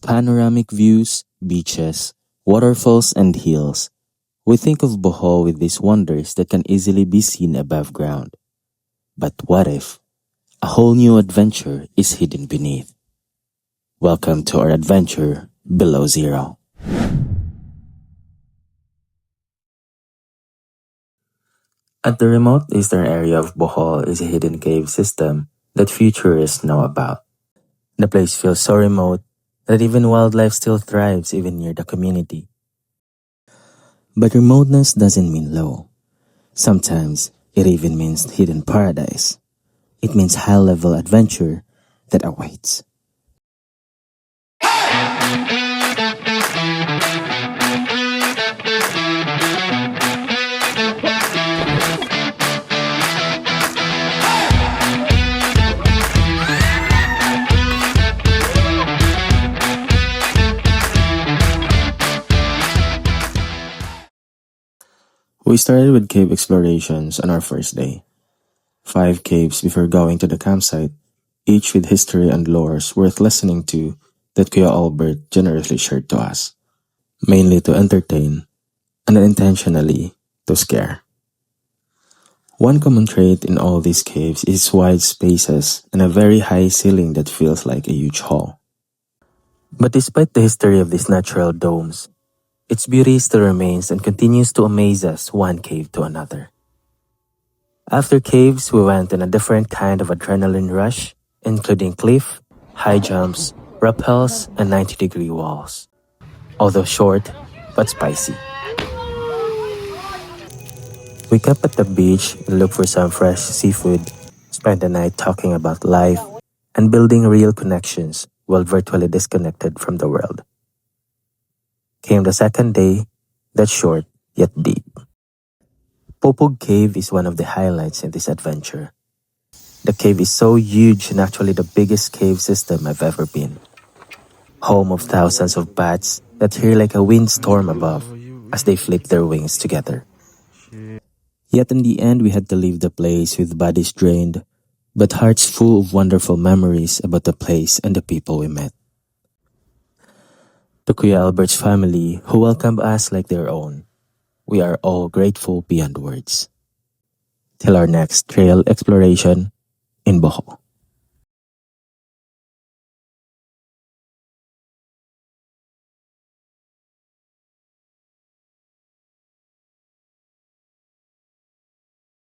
Panoramic views, beaches, waterfalls, and hills. We think of Bohol with these wonders that can easily be seen above ground. But what if a whole new adventure is hidden beneath? Welcome to our adventure below zero. At the remote eastern area of Bohol is a hidden cave system that futurists know about. The place feels so remote that even wildlife still thrives even near the community. But remoteness doesn't mean low. Sometimes it even means hidden paradise. It means high-level adventure that awaits. We started with cave explorations on our first day. 5 caves before going to the campsite, each with history and lores worth listening to that Kuya Albert generously shared to us, mainly to entertain and unintentionally to scare. One common trait in all these caves is wide spaces and a very high ceiling that feels like a huge hall. But despite the history of these natural domes, its beauty still remains and continues to amaze us one cave to another. After caves, we went on a different kind of adrenaline rush, including cliff, high jumps, rappels, and 90-degree walls. Although short, but spicy. We camped at the beach and looked for some fresh seafood, spent the night talking about life, and building real connections while virtually disconnected from the world. Came the second day, that's short yet deep. Popog Cave is one of the highlights in this adventure. The cave is so huge and actually the biggest cave system I've ever been. Home of thousands of bats that hear like a windstorm above as they flip their wings together. Yet in the end we had to leave the place with bodies drained, but hearts full of wonderful memories about the place and the people we met. To Kuya Albert's family who welcomed us like their own, we are all grateful beyond words. Till our next trail exploration in Bohol.